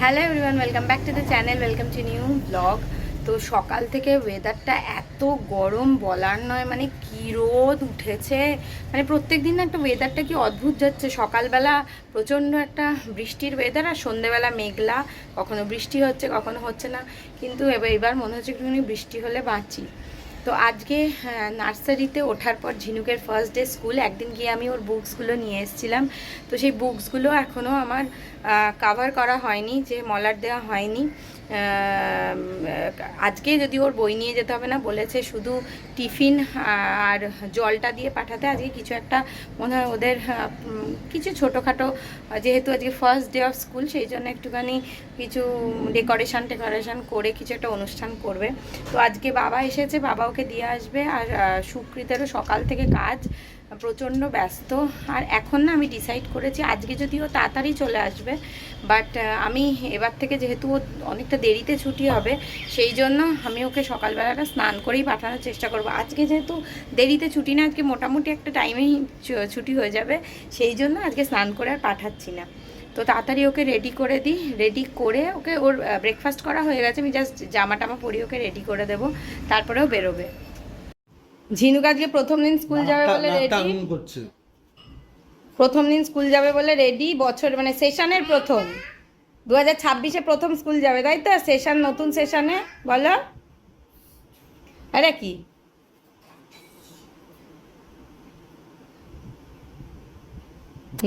Hello everyone, welcome back to the channel, welcome to new blog. তো সকাল থেকে ওয়েদারটা এত গরম বলার নয়, মানে কী রোদ উঠেছে। মানে প্রত্যেক দিন একটা ওয়েদারটা কি অদ্ভুত যাচ্ছে। সকালবেলা প্রচণ্ড একটা বৃষ্টির ওয়েদার আর সন্ধ্যেবেলা মেঘলা, কখনো বৃষ্টি হচ্ছে কখনো হচ্ছে না। কিন্তু এবার মনে হচ্ছে একটুখানি বৃষ্টি হলে বাঁচি। তো আজকে নার্সারিতে ওঠার পর ঝিনুকের ফার্স্ট ডে স্কুল, একদিন গিয়ে আমি ওর বুকসগুলো নিয়ে এসেছিলাম। তো সেই বুকসগুলো এখনও আমার কাভার করা হয়নি, যে মলার দেওয়া হয়নি। আজকে যদি ওর বই নিয়ে যেতে হবে না বলেছে, শুধু টিফিন আর জলটা দিয়ে পাঠাতে। আজকে কিছু একটা মনে হয় ওদের কিছু ছোটোখাটো, যেহেতু আজকে ফার্স্ট ডে অফ স্কুল, সেই জন্য একটুখানি কিছু ডেকোরেশন করে কিছু একটা অনুষ্ঠান করবে। তো আজকে বাবা এসেছে, বাবা ওকে দিয়ে আসবে। আর সুকৃতেরও সকাল থেকে কাজ, প্রচণ্ড ব্যস্ত। আর এখন না আমি ডিসাইড করেছি আজকে যদিও তাড়াতাড়ি চলে আসবে, বাট আমি এবার থেকে যেহেতু ও অনেকটা দেরিতে ছুটি হবে, সেই জন্য আমি ওকে সকালবেলাটা স্নান করেই পাঠানোর চেষ্টা করব। আজকে যেহেতু দেরিতে ছুটি না, আজকে মোটামুটি একটা টাইমেই ছুটি হয়ে যাবে, সেই জন্য আজকে স্নান করে আর পাঠাচ্ছি না। তো তাড়াতাড়ি ওকে রেডি করে দিই, রেডি করে ওকে, ওর ব্রেকফাস্ট করা হয়ে গেছে, আমি জাস্ট জামা টামা পরিয়ে ওকে রেডি করে দেবো, তারপরেও বেরোবে। ঝিনুক আজকে প্রথম দিন স্কুল যাবে বলে রেডি, প্রথম দিন স্কুল যাবে বলে রেডি। বছর মানে সেশনের প্রথম, 2026-এ প্রথম স্কুল যাবে, তাই তো? সেশন, নতুন সেশনে বলো। আরে কি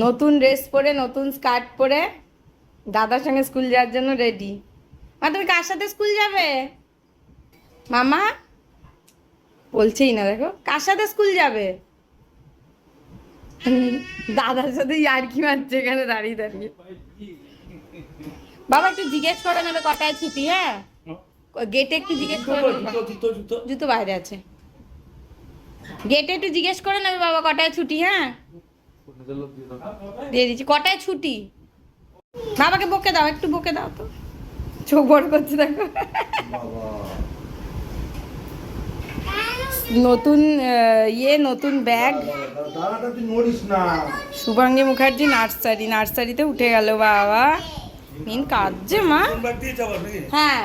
নতুন ড্রেস পরে, নতুন স্কার্ট পরে দাদার সঙ্গে স্কুল যাওয়ার জন্য রেডি। মা তুমি কার সাথে স্কুল যাবে? মামা বলছেই না, দেখো কার সাথে স্কুল যাবে। দাদার সাথে ইয়ার্কি মারছে এখানে দাঁড়িয়ে দাঁড়িয়ে। বাবা একটু জিজ্ঞেস করে নেবে কটায় ছুটি। হ্যাঁ, গেটে একটু জিজ্ঞেস করে নেবে। জুতো বাইরে আছে, গেটে একটু জিজ্ঞেস করে নেবে বাবা কটায় ছুটি। হ্যাঁ দিয়ে দিচ্ছি, কটায় ছুটি। বাবাকে বকে দাও, একটু বকে দাও তো, চোখ বড় করছে দেখো। নতুন নতুন ব্যাগ। শুভাঙ্গী মুখার্জি নার্সারিতে উঠে গেল বাবা। মিন কাঁদছে মা। হ্যাঁ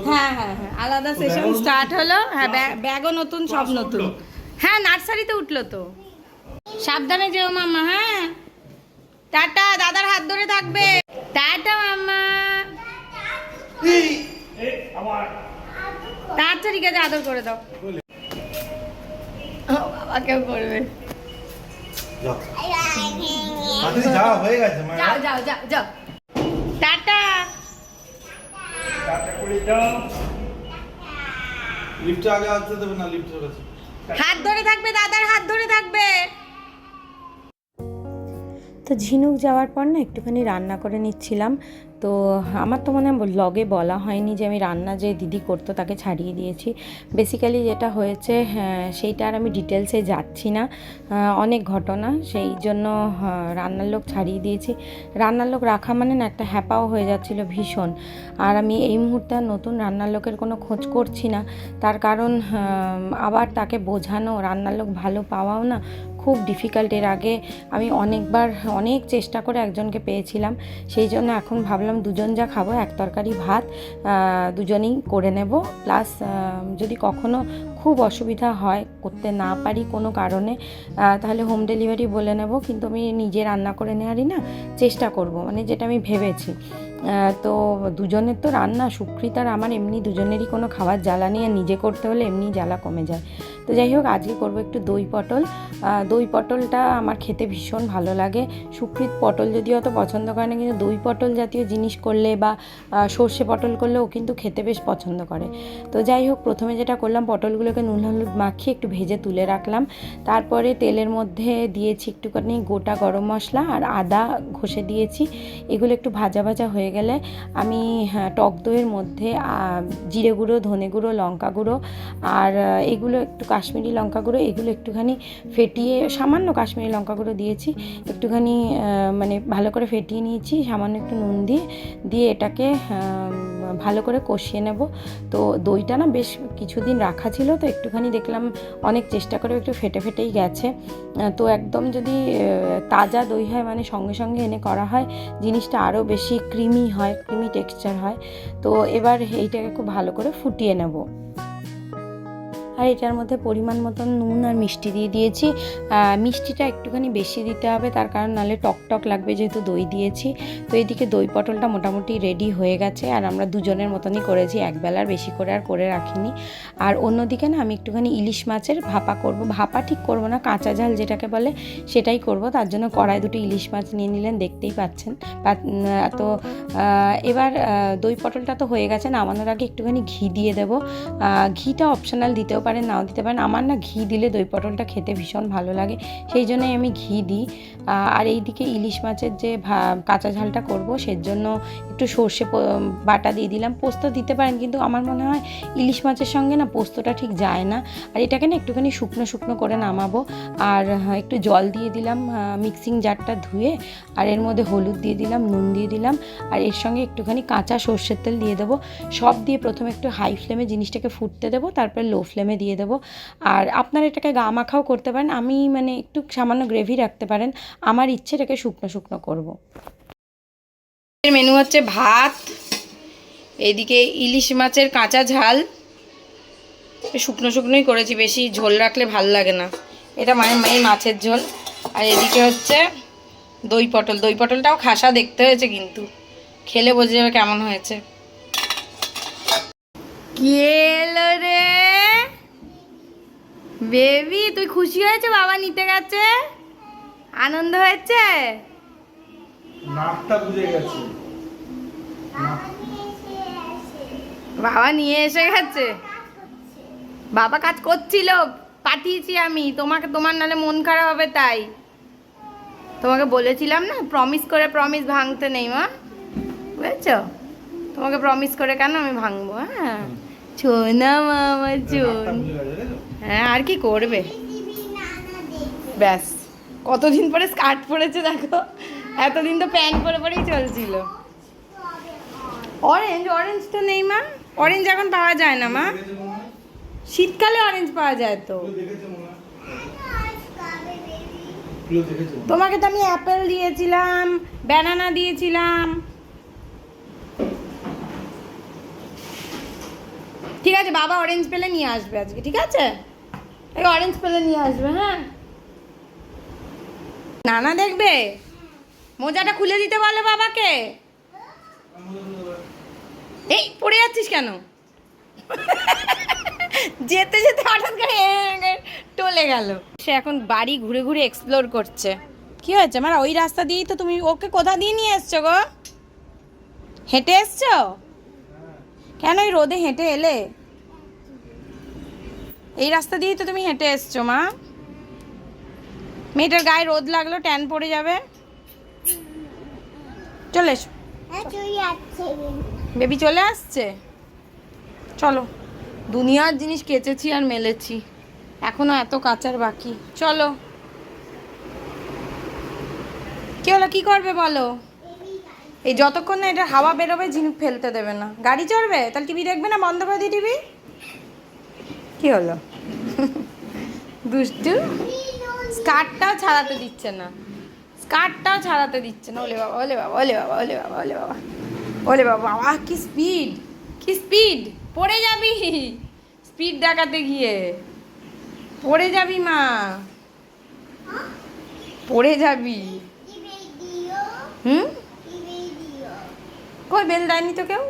হ্যাঁ হ্যাঁ হ্যাঁ, আলাদা সেশন স্টার্ট হলো। হ্যাঁ, ব্যাগও নতুন, সব নতুন। হ্যাঁ, নার্সারিতে উঠলো তো। সাবধানে যেও মামা। হ্যাঁ, টাটা, দাদার হাত ধরে থাকবে। টাটা মামা। আচ্ছা ঠিক আছে, আদর করে দাও। বাবা কেউ করবে। যাও যাও যাও যাও, টাটা। হাত ধরে থাকবে, দাদার হাত ধরে থাকবে। তো ঝিনুক যাওয়ার পর না একটুখানি রান্না করে নিচ্ছিলাম। তো আমার তো মনে হয় ব্লগে বলা হয়নি যে আমি রান্না যে দিদি করতো তাকে ছাড়িয়ে দিয়েছি। বেসিক্যালি যেটা হয়েছে সেইটা আর আমি ডিটেলসে যাচ্ছি না, অনেক ঘটনা, সেই জন্য রান্নার লোক ছাড়িয়ে দিয়েছি। রান্নার লোক রাখা মানে না একটা হ্যাপাও হয়ে যাচ্ছিলো ভীষণ। আর আমি এই মুহূর্তে আর নতুন রান্নার লোকের কোনো খোঁজ করছি না, তার কারণ আবার তাকে বোঝানো, রান্নার লোক ভালো পাওয়াও না খুব ডিফিকাল্ট। এর আগে আমি অনেক চেষ্টা করে একজনকে পেয়েছিলাম, সেই জন্য এখন ভাবলাম দুজন যা খাবো, এক তরকারি ভাত দুজনেই করে নেব। প্লাস যদি কখনো খুব অসুবিধা হয়, করতে না পারি কোনো কারণে, তাহলে হোম ডেলিভারি বলে নেব। কিন্তু আমি নিজে রান্না করে নেওয়ারই না চেষ্টা করব, মানে যেটা আমি ভেবেছি। তো দুজনের তো রান্না, সুকৃত আর আমার এমনি দুজনেরই কোনো খাবার জ্বালা নেই, আর নিজে করতে হলে এমনি জ্বালা কমে যায়। তো যাই হোক, আজকে করবো একটু দই পটল। দই পটলটা আমার খেতে ভীষণ ভালো লাগে। সুকৃত পটল যদিও অত পছন্দ করে না, কিন্তু দই পটল জাতীয় জিনিস করলে বা সর্ষে পটল করলে ও কিন্তু খেতে বেশ পছন্দ করে। তো যাই হোক, প্রথমে যেটা করলাম, পটলগুলোকে নুন হলুদ মাখিয়ে একটু ভেজে তুলে রাখলাম। তারপরে তেলের মধ্যে দিয়েছি একটুখানি গোটা গরম মশলা আর আদা ঘষে দিয়েছি। এগুলো একটু ভাজা ভাজা হয়ে গেলে আমি টক দইয়ের মধ্যে জিরে গুঁড়ো, ধনে গুঁড়ো, লঙ্কা গুঁড়ো আর এগুলো একটু কাশ্মীরি লঙ্কা গুঁড়ো, এগুলো একটুখানি ফেটিয়ে, সামান্য কাশ্মীরি লঙ্কা গুঁড়ো দিয়েছি, একটুখানি মানে ভালো করে ফেটিয়ে নিয়েছি, সামান্য একটু নুন দিয়ে এটাকে ভালো করে কষিয়ে নেব। তো দইটা না বেশ কিছুদিন রাখা ছিল, তো একটুখানি দেখলাম অনেক চেষ্টা করে একটু ফেটে ফেটেই গেছে। তো একদম যদি তাজা দই হয়, মানে সঙ্গে সঙ্গে এনে করা হয়, জিনিসটা আরও বেশি ক্রিমি হয়, ক্রিমি টেক্সচার হয়। তো এবার এইটাকে খুব ভালো করে ফুটিয়ে নেব। আর এটার মধ্যে পরিমাণ মতন নুন আর মিষ্টি দিয়ে দিয়েছি। মিষ্টিটা একটুখানি বেশি দিতে হবে, তার কারণ নাহলে টক টক লাগবে, যেহেতু দই দিয়েছি। তো এদিকে দই পটলটা মোটামুটি রেডি হয়ে গেছে, আর আমরা দুজনের মতনই করেছি, একবেলার বেশি করে আর করে রাখিনি। আর অন্যদিকে না আমি একটুখানি ইলিশ মাছের ভাপা করব। ভাপা ঠিক করব না, কাঁচা ঝাল যেটাকে বলে সেটাই করব। তার জন্য কড়াই দুটো ইলিশ মাছ নিয়ে নিলেন, দেখতেই পাচ্ছেন। তো এবার দই পটলটা তো হয়ে গেছে, নামানোর আগে একটুখানি ঘি দিয়ে দেবো। ঘিটা অপশনাল, দিতেও পারেন নাও দিতে পারেন। আমার না ঘি দিলে দই পটলটা খেতে ভীষণ ভালো লাগে, সেই জন্যই আমি ঘি দিই। আর এইদিকে ইলিশ মাছের যে কাঁচা ঝালটা করব, সেজন্য একটু সর্ষে বাটা দিয়ে দিলাম। পোস্ত দিতে পারেন, কিন্তু আমার মনে হয় ইলিশ মাছের সঙ্গে না পোস্তটা ঠিক যায় না। আর এটাকে না একটুখানি শুকনো শুকনো করে নামাবো। আর একটু জল দিয়ে দিলাম মিক্সিং জারটা ধুয়ে, আর এর মধ্যে হলুদ দিয়ে দিলাম, নুন দিয়ে দিলাম, আর এর সঙ্গে একটুখানি কাঁচা সর্ষের তেল দিয়ে দেবো। সব দিয়ে প্রথমে একটু হাই ফ্লেমে জিনিসটাকে ফুটতে দেবো, তারপরে লো ফ্লেমে দিয়ে দেবো। আর আপনারা এটাকে গা মাখাও করতে পারেন, আমি মানে একটু সামান্য গ্রেভি রাখতে পারেন, আমার ইচ্ছে এটাকে শুকনো শুকনো করব। মেনু হচ্ছে ভাত, এদিকে ইলিশ মাছের কাঁচা ঝাল, শুকনো শুকনোই করেছি, বেশি ঝোল রাখলে ভাল লাগে না, এটা মানে এই মাছের ঝোল। আর এদিকে হচ্ছে দই পটল, দই পটলটাও খাসা দেখতে হয়েছে, কিন্তু খেলে বোঝা যাবে কেমন হয়েছে। কি এলো রে বেবি, তুই খুশি হয়েছে বাবা নিতে গেছে? আনন্দ হয়েছে? নাকটা বুঝে গেছে, বাবা নিয়ে এসে গেছে। বাবা কাজ করছিল, পাঠিয়েছি আমি তোমাকে, তোমার নালে মন খারাপ হবে তাই। তোমাকে বলেছিলাম না, প্রমিস করে প্রমিস ভাঙতে নেই মা, বুঝেছো? তোমাকে প্রমিস করে কেন আমি ভাঙবো? হ্যাঁ শোনা মামা শোন। হ্যাঁ আর কি করবে, ব্যাস কতদিন পরে স্কার্ট পরেছে দেখো, এতদিন তো প্যান্ট পরে পরেই চলছিল। অরেঞ্জ, অরেঞ্জ তো নেই মা, অরেঞ্জ এখন পাওয়া যায় না মা, শীতকালে অরেঞ্জ পাওয়া যায় তো। তোমাকে তো আমি অ্যাপেল দিয়েছিলাম, ব্যানানা দিয়েছিলাম। ঠিক আছে, বাবা অরেঞ্জ পেলে নিয়ে আসবে আজকে, ঠিক আছে? অরেঞ্জ পেলে নিয়ে আসবে। হ্যাঁ নানা দেখবে, মোজাটা খুলে দিতে বলো বাবাকে। এই পড়ে যাচ্ছিস কেন? যেতে যেতে হঠাৎ করে টলে গেল। সে এখন বাড়ি ঘুরে ঘুরে এক্সপ্লোর করছে। কি হয়েছে আমার? ওই রাস্তা দিয়েই তো তুমি ওকে কোথা দিয়ে নিয়ে এসছো গো? হেঁটে এসছো? কেন এই রোদে হেঁটে এলে? এই রাস্তা দিয়েই তো তুমি হেঁটে এসছো মা। মেয়েটার গায়ে রোদ লাগলো, ট্যান পড়ে যাবে। চলে এসো বেবি, চলে আসছে। চলো, দুনিয়ার জিনিস কেচেছি আর মেলেছি, এখনো এত কাচার বাকি। চলো, কি হলো, কি করবে বলো? এই যতক্ষণ না এটা হাওয়া বেরোবে জিনিস ফেলতে দেবে না। গাড়ি চড়বে তাহলে টিভি দেখবে না, বন্ধ করে দিই টিভি। কি হলো? দুষ্টু, স্কার্টটাও ছাড়াতে দিচ্ছে না, স্কার্টটাও ছাড়াতে দিচ্ছে না। ওলে বাবা, ওলে বাবা, ওলে বাবা, ওলে বাবা, ওলে বাবা, ওলে বাবা, বাবা কি স্পিড, কি স্পিড! পড়ে যাবি, স্পিড দেখাতে গিয়ে পড়ে যাবি মা, পড়ে যাবি। হুম, কই বেল দেয়নি তো কেউ,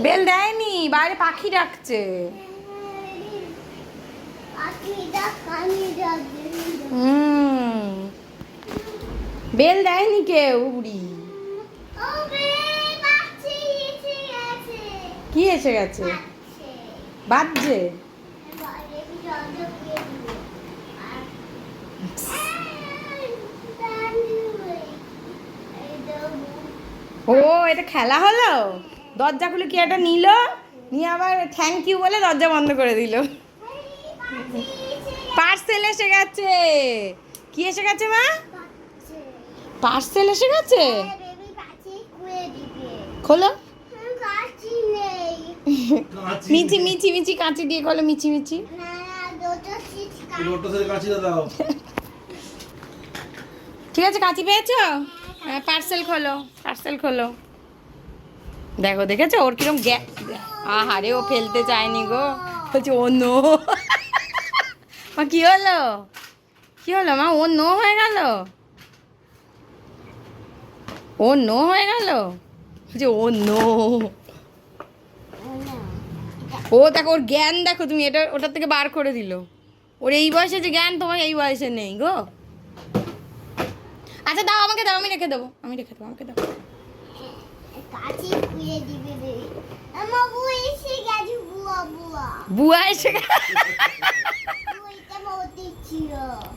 বেল দেয়নি, বাইরে পাখি ডাকছে। বেল দেয়নি কেউ, উড়ি। কি এসে গেছে? বাজছে। ও এটা খেলা হলো, দরজা খুলে কি একটা নিল, নিয়ে আবার থ্যাংক ইউ বলে দরজা বন্ধ করে দিল। পার্সেল এসে গেছে। কি এসে গেছে মা? পার্সেল এসে গেছে। খোলো। মিচি মিচি মিচি কাঁচি দিয়ে খোলো, মিচি মিচি। ঠিক আছে, কাঁচি পেয়েছো? হ্যাঁ, পার্সেল খোলো, পার্সেল খোলো। দেখো, দেখেছো ওর কিরম আহারে, ও ফেলতে চায়নি গো, বলছে ও নো। মা কি হলো, কি হলো মা? ও নো হয়ে গেল, ও নো হয়ে গেল, বলছে ও নো। ও দেখো, ওর জ্ঞান দেখো তুমি, এটা ওটার থেকে বার করে দিল। ওর এই বয়সে যে জ্ঞান, তোমার এই বয়সে নেই গো। আচ্ছা দাও, আমাকে দাও, আমি রেখে দেবো, আমি রেখে দেবো, আমাকে দাও। বুয়া এসে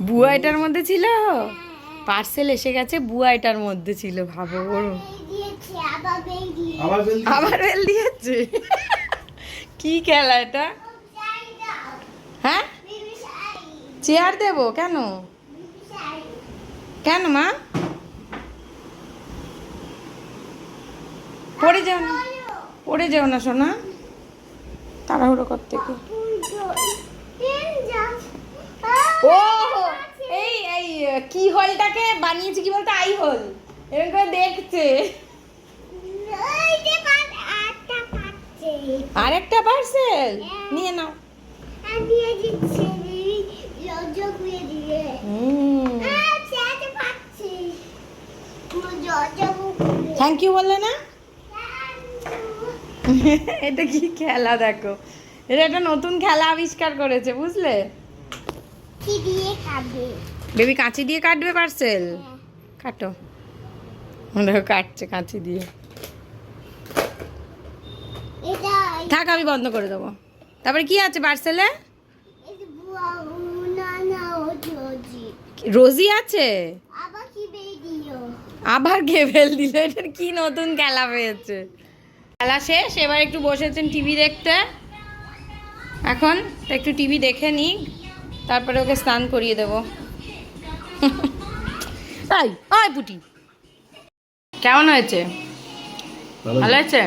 বুয়া এটার মধ্যে ছিল, পার্সেল এসে গেছে, বুয়া এটার মধ্যে ছিল, ভাবো। ওর আবার বেল দিয়েছে। কি খেলা এটা? হ্যাঁ, চেয়ার দেবো কেন? কেন মা? পড়ে যাও না, পড়ে যাও না সোনা, তাড়াহুড়ো করতে কি। ও এই এই কি হলটাকে বানিয়েছি কি বলতো, আই হল, এরকম করে দেখছে। আরেকটা পার্সেল নিয়ে নাও। থ্যাংক ইউ বললে না? এটা কি খেলা দেখো, এটা একটা নতুন খেলা আবিষ্কার করেছে, বুঝলে? বেবি কাঁচি দিয়ে কাটবে পার্সেল, কাটো। দেখো কাটছে কাঁচি দিয়ে। থাক, আমি বন্ধ করে দেবো। তারপরে কি আছে পার্সেলে? রোজি আছে, আবার কে বেল দিল? এটার কি নতুন খেলা পেয়েছে? খেলা শেষ, এবার একটু বসেছেন টিভি দেখতে। এখন একটু টিভি দেখে নিই, তারপরে ওকে স্নান করিয়ে দেবো। তাই আয় পুটি, কেমন হয়েছে? ভালো হয়েছে?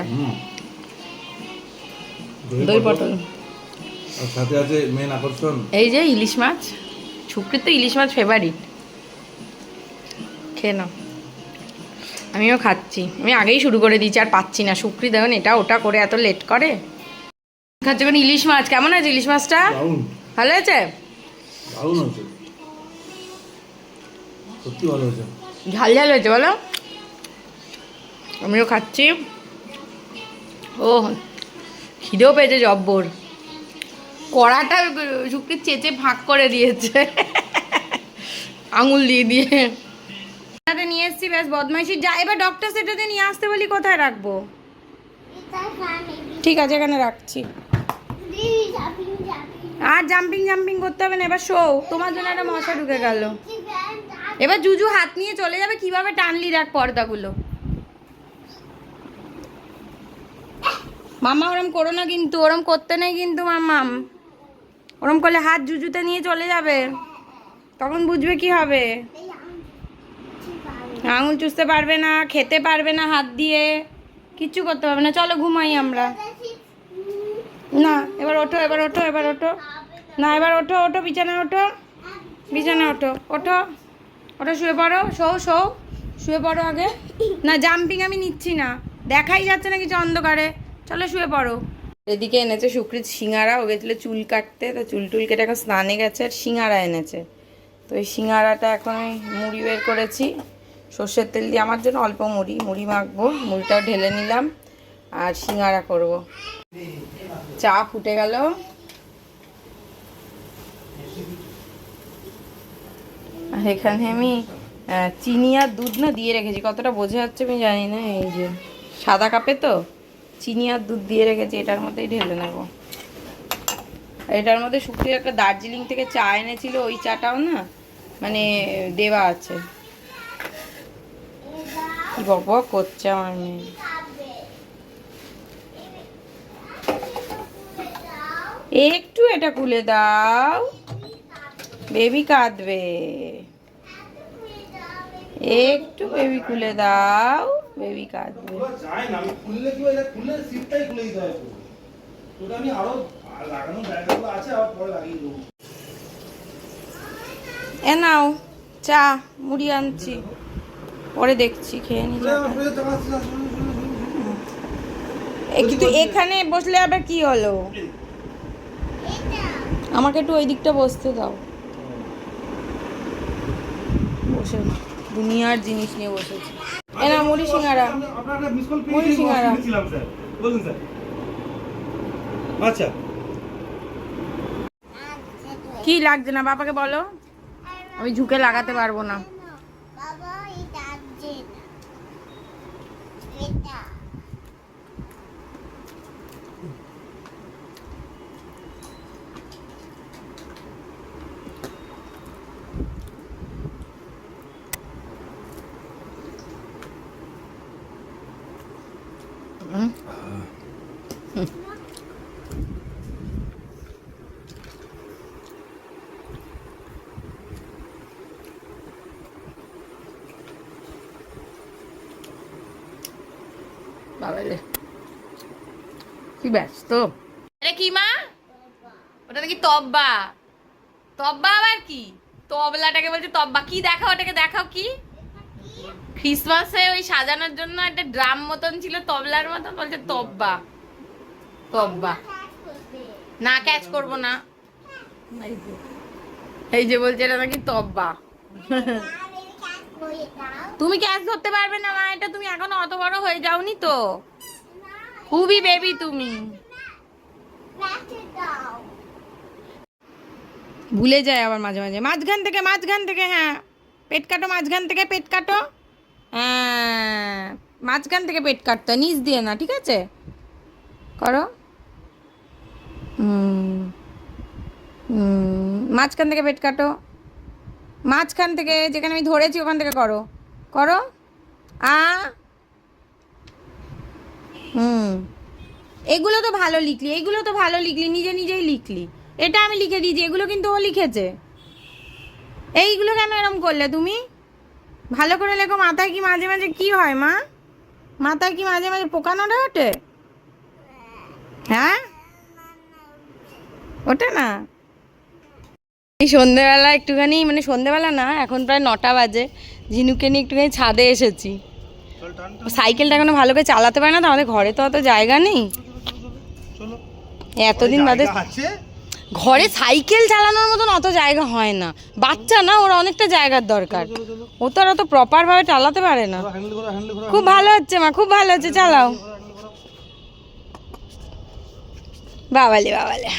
দই পটল সাথে আছে মেন আকর্ষণ, এই যে ইলিশ মাছ। শুক্রির তো ইলিশ মাছ ফেভারিট, খেয়ে নাও। আমিও খাচ্ছি, আমি আগেই শুরু করে দিয়েছি, আর পাচ্ছি না। শুক্রি দেখুন এটা ওটা করে এত লেট করে খাচ্ছে। এখন ইলিশ মাছ কেমন আছে? ইলিশ মাছটা ভালো হয়েছে? দারুণ হয়েছে, সত্যি ভালো হয়েছে, ঝাল ঝাল হয়েছে বলো। আমিও খাচ্ছি। ও খিদেও পেয়েছে জব্বর। কড়াটা শুক্রির চেঁচে ফাঁক করে দিয়েছে আঙুল দিয়ে দিয়ে। নিয়ে এসছি, বেশ বদমাইশি। যা, এবার ডক্টর সেটাতে নিয়ে আসতে বলি, কোথায় রাখবো? ঠিক আছে, এখানে রাখছি। আর জাম্পিং জাম্পিং করতে হবে না, এবার শো। তোমার জন্য একটা মশা ঢুকে গেল। এবার জুজু হাত নিয়ে চলে যাবে, কিভাবে টানলি দেখ পর্দাগুলো। মামা ওরম করো না কিন্তু, ওরম করতে নেই কিন্তু মাম্মাম। ওরম করলে হাত জুজুতে নিয়ে চলে যাবে, তখন বুঝবে কি হবে। আঙুল চুষতে পারবে না, খেতে পারবে না হাত দিয়ে, কিচ্ছু করতে পারবে না। চলো ঘুমাই আমরা। না এবার ওঠো, এবার ওঠো, এবার ওঠো। না এবার ওঠো, ওঠো, বিছানায় ওঠো, বিছানায় ওঠো, ওঠো, ওঠো, শুয়ে পড়ো। শো, শুয়ে পড়ো আগে। না জাম্পিং আমি নিচ্ছি না, দেখাই যাচ্ছে না কিছু অন্ধকারে। চলো শুয়ে পড়ো। এদিকে এনেছে সুকৃত সিঙ্গারা, ও গেছিলো চুল কাটতে, তো চুল টুল কেটে এখন স্নানে গেছে, আর সিঙ্গারা এনেছে। তো এই সিঙ্গারাটা এখন আমি মুড়ি বের করেছি, সর্ষের তেল দিয়ে। আমার জন্য অল্প মুড়ি মাখবো, মুড়িটাও ঢেলে নিলাম, আর সিঙ্গারা করব। চা ফুটে গেল। আর এখানে আমি চিনি আর দুধ না দিয়ে রেখেছি, কতটা বোঝা যাচ্ছে আমি জানি না। এই যে সাদা কাপে তো চিনি আর দুধ দিয়ে রেখেছি, এটার মধ্যেই ঢেলে নেব। এটার মধ্যে শুকিয়ে একটা দার্জিলিং থেকে চা এনেছিল, ওই চাটাও না মানে দেওয়া আছে। বক বক করছে আমার মেয়ে। একটু এটা খুলে দাও, বেবি কাঁদবে। একটু বেবি খুলে দাও, বেবি কাঁদবে। চাই না আমি খুললে কি হয়, খুললে সিটটাই খুলে দিতে হয় পুরো। ওটা আমি আরো লাগানো জায়গাগুলো আছে, আবার পরে লাগিয়ে দেবো। এ নাও চা, মুড়ি আনছি, পরে দেখছি, খেয়ে নি। কিন্তু এখানে বসলে আবার কি হলো, আমাকে একটু ওই দিকটা বসতে দাও। বসে দুনিয়ার জিনিস নিয়ে বসেছি। এ না মুড়ি সিঙ্গারা, আপনারা মিস কল মুড়ি সিঙ্গারা। পেয়েছিলাম স্যার, বলুন স্যার। আচ্ছা কি লাগছে না বাবাকে বলো, আমি ঝুঁকে লাগাতে পারবো না। বাবা এটা আছে এটা বাবারে কি ব্যস্ত। এটা কি মা, ওটা কি তব্বা? তব্বা আবার কি? তবলাটাকে বলছে তব্বা। কি দেখাও, ওটাকে দেখাও কি? ক্রিসমাসে ওই সাজানোর জন্য একটা ড্রাম মতন ছিল, তবলার মতন, বলছে তব্বা। তব্বা না, ক্যাচ করবো না। এই যে বলছে এটা নাকি তব্বা। তুমি ক্যাচ ধরতে পারবে না মা, এটা তুমি এখনো অত বড় হয়ে যাওনি তো, খুবই বেবি তুমি। ভুলে যায় আবার মাঝে মাঝে, মাঝখান থেকে হ্যাঁ পেট কাটো, মাঝখান থেকে পেট কাটো, হ্যাঁ মাঝখান থেকে পেট কাটতে, নিচ দিয়ে না, ঠিক আছে করো। মাঝখান থেকে পেট কাটো, মাঝখান থেকে যেখানে আমি ধরেছি ওখান থেকে করো, করো আ। এগুলো তো ভালো লিখলি, এগুলো তো ভালো লিখলি, নিজে নিজেই লিখলি। এটা আমি লিখে দিয়েছি, এগুলো কিন্তু ও লিখেছে। এইগুলো কেন এরকম করলে তুমি? ভালো করে লেখো। মাথায় কি মাঝে মাঝে কি হয় মা, মাথায় কি মাঝে মাঝে পোকা নড়ে ওঠে? হ্যাঁ ওটা না। এই সন্ধেবেলা একটুখানি, মানে সন্ধেবেলা না, এখন প্রায় 9টা বাজে, ঝিনুকে নিয়ে একটুখানি ছাদে এসেছি। সাইকেলটা এখনো ভালো করে চালাতে পারে না তো, আমাদের ঘরে তো অত জায়গা নেই। এতদিন বাদে ঘরে সাইকেল চালানোর মতন অত জায়গা হয় না, বাচ্চা না, ওর অনেকটা জায়গার দরকার, ও তো আর অত প্রপার ভাবে চালাতে পারে না। খুব ভালো হচ্ছে মা, খুব ভালো হচ্ছে, চালাও। বাবালে বাবালে,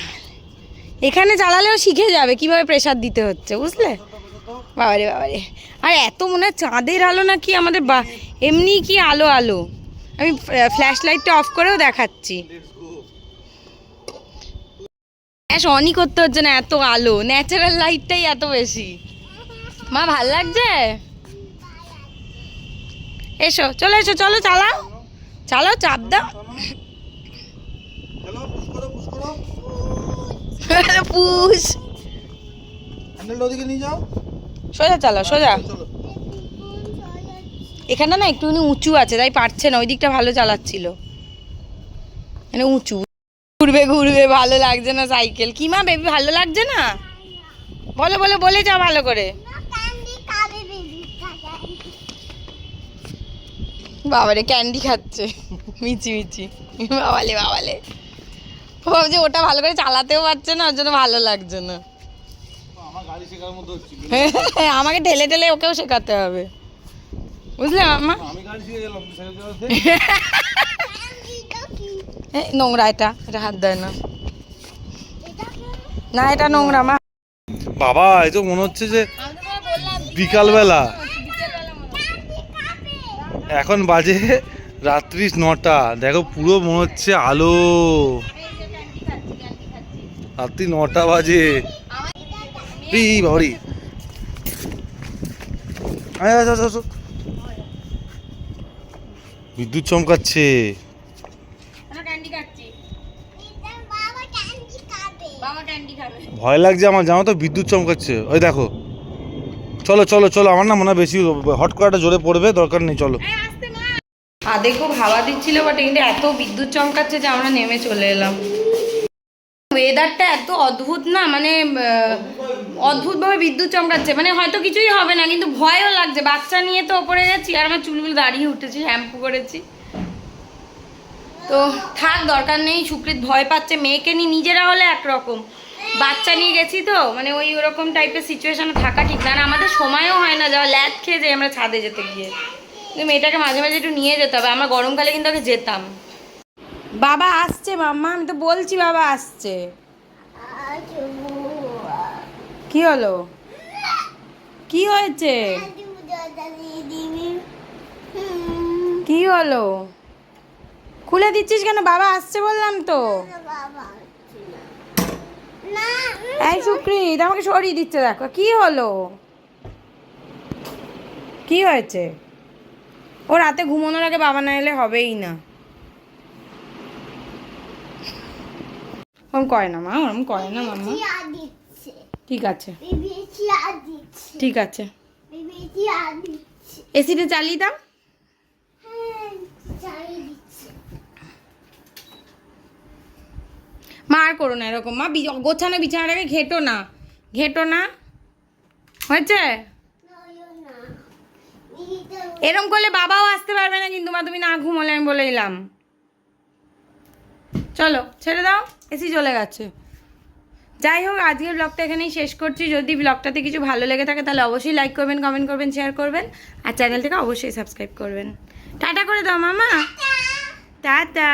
এখানে চালালেও শিখে যাবে কিভাবে প্রেসার দিতে হচ্ছে, বুঝলে? বাবারে বাবারে, আর এত মনে হয় চাঁদের আলো না কি আমাদের, এমনি কি আলো আলো। আমি ফ্ল্যাশ লাইটটা অফ করেও দেখাচ্ছি, ফ্ল্যাশ অনই করতে হচ্ছে না, এত আলো, ন্যাচারাল লাইটটাই এত বেশি। মা ভাল লাগছে? এসো, চলো এসো, চলো চালাও, চালাও, চাপ দাও। পুশ, হ্যান্ডেলটা ওদিকে নিয়ে যাও, সোজা চালাও, সোজা। এখানটা না একটুখানি উঁচু আছে, তাই পারছে না, ওই দিকটা ভালো চালাচ্ছিল, মানে উঁচু। ঘুরবে ঘুরবে, ভালো লাগছে না সাইকেল? কি মা বেবি ভালো লাগছে না? বলো বলো, বলে যাও ভালো করে। বাবারে ক্যান্ডি খাচ্ছে মিচি মিচি, বাবালে বাবালে। ও ভাবছে ওটা ভালো করে চালাতেও পারছে না, ওর জন্য ভালো লাগছে না। আমার গাড়ি শেখার মতো হচ্ছে, আমাকে ঠেলে ঠেলে ওকেও শেখাতে হবে, বুঝলে মামা? আমি গাড়ি শিখে গেলাম সাইকেল চালাতে। নোংরা, এটা এটা হাত দেয় না, না এটা নোংরা মা। বাবা এই তো মনে হচ্ছে যে বিকালবেলা, এখন বাজে রাত্রি 9টা, দেখো পুরো মনে হচ্ছে আলো, রাত্রি 9টা বাজে। বাড়ি বিদ্যুৎ চমকাচ্ছে, ভয় লাগছে আমার, জানো তো বিদ্যুৎ চমকাচ্ছে, ওই দেখো। চলো চলো চলো, আমার না মনে হয় বেশি হট করাটা জোরে পড়বে, দরকার নেই, চলো। ছাদে খুব হাওয়া দিচ্ছিল বটে, কিন্তু এত বিদ্যুৎ চমকাচ্ছে যে আমরা নেমে চলে এলাম। ওয়েদারটা এত অদ্ভুত না, মানে অদ্ভুতভাবে বিদ্যুৎ চমকাচ্ছে, মানে হয়তো কিছুই হবে না কিন্তু ভয়ও লাগছে। বাচ্চা নিয়ে তো ওপরে গেছি আর আমার চুলগুলো দাঁড়িয়ে উঠেছি, শ্যাম্পু করেছি। তো থাক, দরকার নেই। সুকৃত ভয় পাচ্ছে, মেয়েকে নিয়ে, নিজেরা হলে একরকম, বাচ্চা নিয়ে গেছি তো মানে ওই ওরকম টাইপের সিচুয়েশনে থাকা ঠিক না। আর আমাদের সময়ও হয় না যাওয়া, ল্যাদ খেয়ে যাই আমরা ছাদে যেতে গিয়ে। কিন্তু মেয়েটাকে মাঝে মাঝে একটু নিয়ে যেতে হবে। আমরা গরমকালে কিন্তু আগে যেতাম। বাবা আসছে মাম্মা, আমি তো বলছি বাবা আসছে। কি হলো? কি হয়েছে? কি হলো? খুলে দিচ্ছিস কেন? বাবা আসছে বললাম তো। এই সুকৃত, আমাকে সরিয়ে দিচ্ছে, দেখো কি হলো, কি হয়েছে? ও রাতে ঘুমানোর আগে বাবা না এলে হবেই না। ওরম করে না মা, ওরম করে না মাম্মা। ঠিক আছে, ঠিক আছে, এসিটা চালিয়ে দাও। মা আর করো না এরকম, মা গোছানো বিছানাটাকে ঘেটো না, ঘেটো না, হয়েছে? এরকম করলে বাবাও আসতে পারবে না কিন্তু মা, তুমি না ঘুমোলে আমি বলে এলাম। চলো ছেড়ে দাও, এসি চলে গেছে। যাই হোক, আজকের ব্লগটা এখানেই শেষ করছি। যদি ব্লগটাতে কিছু ভালো লেগে থাকে তাহলে অবশ্যই লাইক করবেন, কমেন্ট করবেন, শেয়ার করবেন, আর চ্যানেলটাকে অবশ্যই সাবস্ক্রাইব করবেন। টাটা করে দাও মামা, টাটা।